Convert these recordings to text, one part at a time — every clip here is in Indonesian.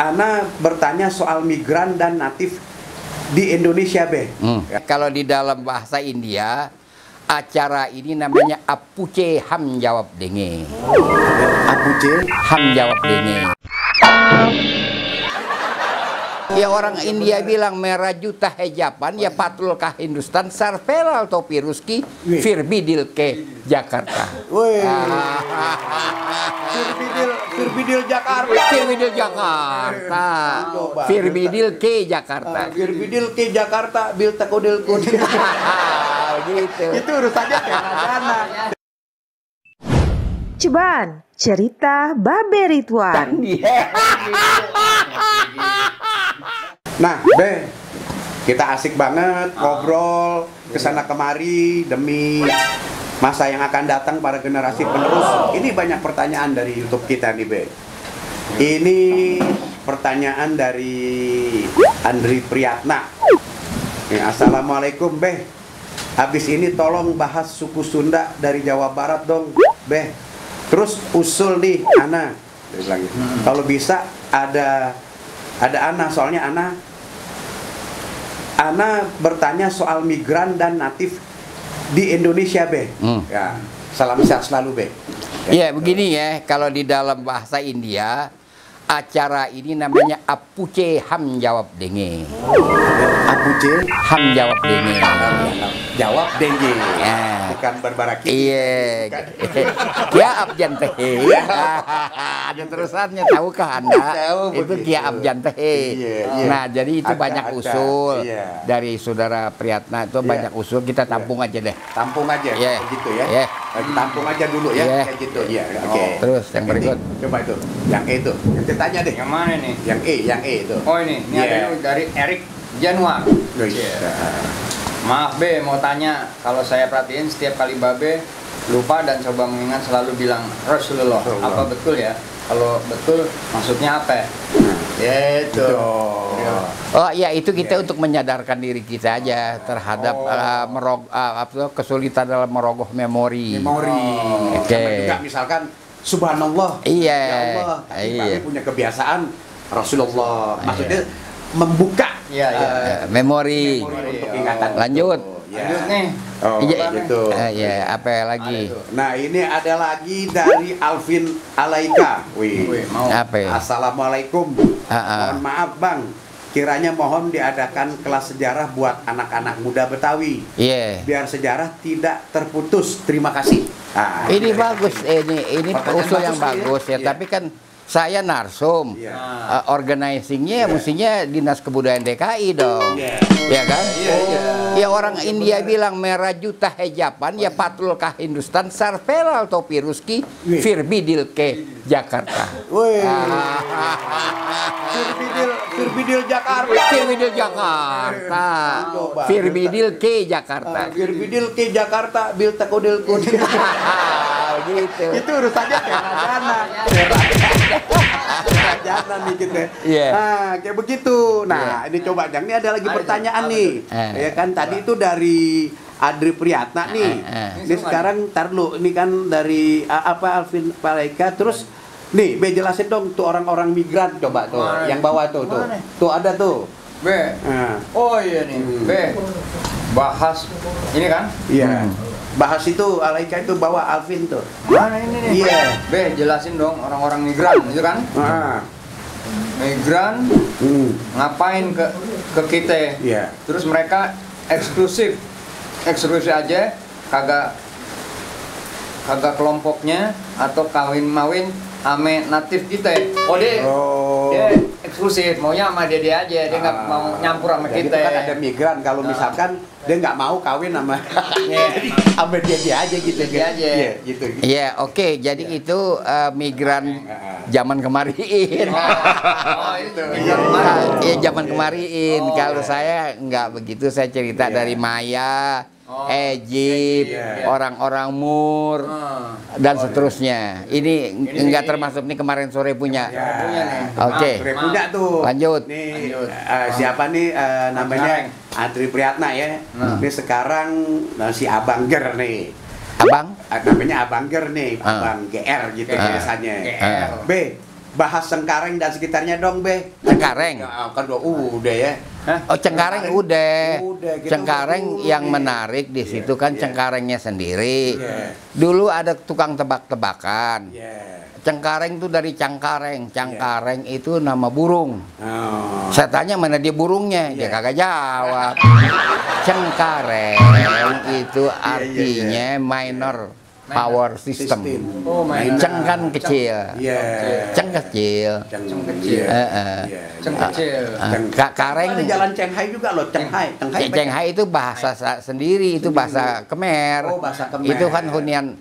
Ana bertanya soal migran dan natif di Indonesia, Be. Kalau di dalam bahasa India, acara ini namanya Apuce Ham Jawab Denge. Apuce Ham Jawab Denge. Ya orang India bilang merah juta hejapan ya patul kah Hindustan sarvelal topi ruski firbidil ke Jakarta. Firbidil Jakarta. Firbidil Jakarta. Firbidil ke Jakarta. Firbidil ke Jakarta bil takodil kodil. Gitu. Itu urusannya dana. Ceban, cerita Babe Ridwan. Nah, Be, kita asik banget ngobrol kesana kemari demi masa yang akan datang para generasi penerus. Ini banyak pertanyaan dari YouTube kita nih, Be. Ini pertanyaan dari Andri Priyatna. Assalamualaikum, Be. Habis ini tolong bahas suku Sunda dari Jawa Barat dong, Be. Terus usul nih, Ana. Kalau bisa ada Ana, soalnya Ana bertanya soal migran dan natif di Indonesia, Be. Ya, salam sehat selalu, Be. Ya, begini ya, kalau di dalam bahasa India, acara ini namanya Apuce Ham Jawab Denge. Apuce Ham Jawab Denge. Jawab Denge. Ya. Bukan berbaraki. Iya. Kia Abjan Teh. Ada terusannya, tahukah Anda? Tahu Itu begitu. Kia Abjan Teh. Iya. Nah, jadi itu banyak usul iya. dari saudara Priyatna itu banyak usul, kita tampung aja deh. Tampung aja, Iya. begitu ya. Iya. Tampung aja dulu ya, Iya. kayak gitu. Iya, oke. Terus yang berikut. Coba itu, yang E itu. Yang ditanya deh. Yang mana nih? Yang E itu. Oh ini Iya. ada ini dari Erik Januar. Maaf Be, mau tanya, kalau saya perhatiin setiap kali Babe lupa dan coba mengingat selalu bilang Rasulullah. Apa betul ya? Kalau betul maksudnya apa? Itu. Oh ya, itu kita untuk menyadarkan diri kita aja terhadap kesulitan dalam merogoh memori. Oke. Oke. Juga misalkan Subhanallah. Iya. Ya Allah. Tapi Iya. kami punya kebiasaan Rasulullah. Maksudnya membuka Memori. untuk ingatan. Lanjut. Ya. Lanjut nih. Oh, Iya. gitu. Ya, apa lagi? Nah, ini ada lagi dari Alvin Alaika. Wih, mau. Apa ya? Assalamualaikum. Mohon maaf, Bang. Kiranya mohon diadakan kelas sejarah buat anak-anak muda Betawi. Iya. Biar sejarah tidak terputus. Terima kasih. Nah, Ini bagus, ini Pertanyaan usul yang bagus, bagus ya. iya. Tapi kan saya narsum, Iya. organizingnya mestinya Dinas Kebudayaan DKI dong, Iya. ya kan? Iya. Ya orang India bilang merah juta hejapan ya patul kah Hindustan sarvelal topi ruski firbidil ke Jakarta. Wih. Firbidil Jakarta. Firbidil Jakarta. Firbidil ke Jakarta. Firbidil ke Jakarta bil takodil kodil. Gitu. Itu urusannya dana. Dana nih kita. Iya. Nah, kayak begitu. Nah, ini coba Jang, ini ada lagi pertanyaan nih. Ya kan tadi itu dari Andri Priyatna nih. Ini sekarang tar dulu, ini kan dari Alvin Alaika, terus nih, Be jelasin dong tuh orang-orang migran coba tuh, yang bawah tuh. Tuh ada tuh. Be. Nah, Oh iya nih, Be. Bahas ini kan? iya. Bahas itu Alaika itu bawa Alvin tuh. Mana ini nih? Iya. Be, jelasin dong orang-orang migran, itu kan? Nah. Migran ngapain ke kita? Iya. Terus mereka eksklusif aja, kagak kelompoknya atau kawin-mawin ame natif kita. Dia eksklusif, maunya sama dia aja, dia nggak mau nyampur sama Jadi kita. itu kan ada migran kalau misalkan dia nggak mau kawin sama sama dia aja gitu. Dia aja. Iya, gitu. Iya, oke. Jadi itu migran zaman kemariin. Oh, itu migran kemarin. Iya, zaman kemariin. Kalau saya nggak begitu, saya cerita dari Maya, Egypt, orang-orang Mur, dan seterusnya. Ini nggak termasuk nih kemarin sore punya. Oke. Punya tuh. Lanjut. Nih siapa nih namanya Andri Priyatna ya. Ini sekarang si Abang Ger nih. Abang? Namanya Abang Ger nih, Abang GR gitu biasanya. GR. B, bahas Cengkareng dan sekitarnya dong, Be. Cengkareng. Ya, kan udah ya. Oh, Cengkareng udah. Udah, gitu Cengkareng dulu yang nih. menarik di situ kan Cengkarengnya sendiri. Iya. Dulu ada tukang tebak-tebakan. Iya. Cengkareng itu dari Cangkareng. Cangkareng itu nama burung. Oh. Saya tanya mana dia burungnya, dia Iya. kagak jawab. Cengkareng itu artinya minor power system. Oh, main. Ceng kan kecil. Iya. Ceng kecil. Ceng kecil. Iya. Ceng kecil. Kareng. Ada jalan Cenghai juga loh, Cenghai. Cenghai itu bahasa sendiri, itu bahasa Khmer. Oh, bahasa Khmer. Itu kan hunian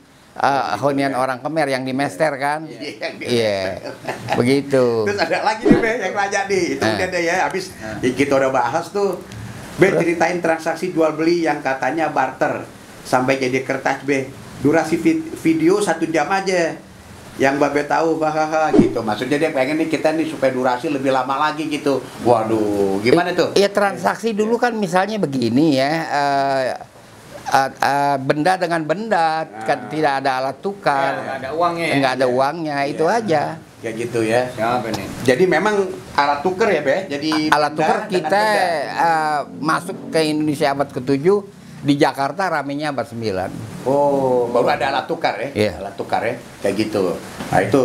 orang Khmer yang di Mester kan. Iya. Begitu. Terus ada lagi nih, Be, yang nanya nih. Itu udah deh ya, habis kita udah bahas tuh. Be, ceritain transaksi jual beli yang katanya barter sampai jadi kertas, Be. Durasi video 1 jam aja. Yang Babe tahu, hahaha gitu. Maksudnya dia pengen nih kita nih supaya durasi lebih lama lagi gitu. Waduh, gimana tuh? Iya, transaksi dulu kan misalnya begini ya. Benda dengan benda, kan tidak ada alat tukar, Nggak ada uangnya ya? nggak ada uangnya, itu aja. Ya gitu ya. Siapa nih? Jadi memang alat tuker ya, Be? Jadi Alat benda tukar dengan kita benda. masuk ke Indonesia abad ke-7, di Jakarta ramenya abad 9. Oh, baru ada alat tukar ya? Iya. Alat tukar ya, kayak gitu. Nah itu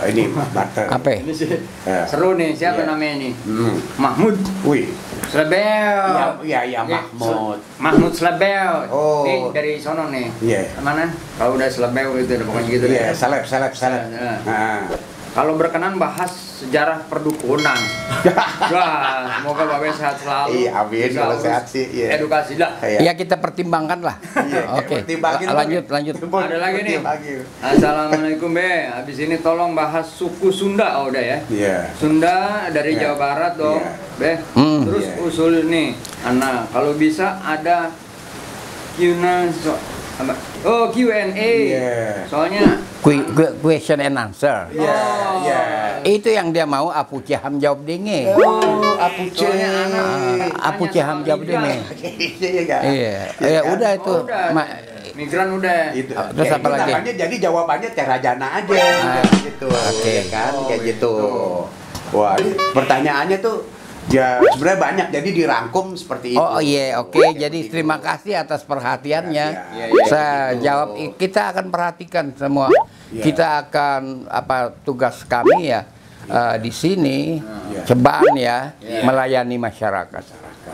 ini barter. Apa ya? Ini sih Ya. seru nih, siapa Iya. namanya nih? Hmm. Mahmud Wih. Slebel. Ya Mahmud. Mahmud Slebel. Oh. Nih dari sono nih. Iya. Mana? Kalau udah Slebel gitu, pokoknya gitu Iya, deh. seleb. Iya. Nah. Kalau berkenan bahas sejarah perdukunan. Wah, semoga Babe sehat selalu. Iya, amin. Bisa Kalau urus sehat sih, iya. Edukasi dah. Ya kita pertimbangkan lah. Iya, Oke. pertimbangin Lanjut. Ada lagi nih. Pertimbangin. Assalamualaikum Be. Habis ini tolong bahas suku Sunda, oh udah ya. Iya. Sunda dari Iya. Jawa Barat dong, Iya. Be. Hmm. Terus Iya. usul nih, Ana, kalau bisa ada Q&A. Iya. Soalnya Question and answer. Iya, iya. Itu yang dia mau Apu Ciham jawab dingin. Oh, Apu soalnya Ana Apu tanya Ciham soal jawab migran. dingin. Iya. Iya, Iya ya kan? udah itu. Oh, udah. Migran udah. Itu. Terus Ya, apa itu lagi? namanya jadi jawabannya Terajana aja gitu. Oke. Ya kan Oh, kayak gitu. gitu. Wah, pertanyaannya tuh ya sebenarnya banyak jadi dirangkum seperti itu. Oh iya, oke. Jadi terima kasih atas perhatiannya. Iya, Saya gitu. jawab. Kita akan perhatikan semua. Iya. Kita akan tugas kami ya di sini Iya. cobaan ya Iya. melayani masyarakat.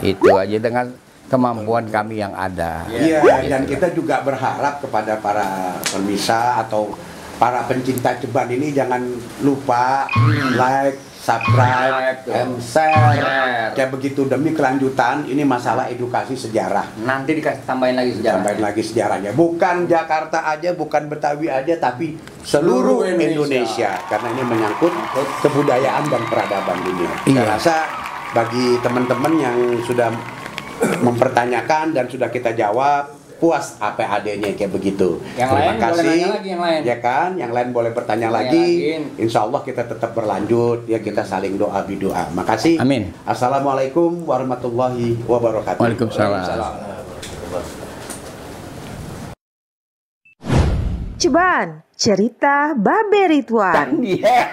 Itu aja dengan kemampuan kami yang ada. Iya, dan kita juga berharap kepada para pemirsa atau para pencinta ceban ini jangan lupa like, subscribe, and share. Kayak begitu demi kelanjutan ini masalah edukasi sejarah. Nanti dikasih tambahin lagi sejarah. Tambahin lagi sejarahnya. Bukan Jakarta aja, bukan Betawi aja, tapi seluruh Indonesia. Karena ini menyangkut kebudayaan dan peradaban dunia. Saya Iya. rasa bagi teman-teman yang sudah mempertanyakan dan sudah kita jawab, puas APAD-nya kayak begitu. Yang Terima lain boleh kasih. nanya lagi, yang lain. Ya kan, yang lain boleh bertanya Tanya lagi. lagi. Insya Allah kita tetap berlanjut. Ya kita saling doa bidoa. Makasih. Amin. Assalamualaikum warahmatullahi wabarakatuh. Waalaikumsalam. Ceban, cerita Babe Ridwan. Iya.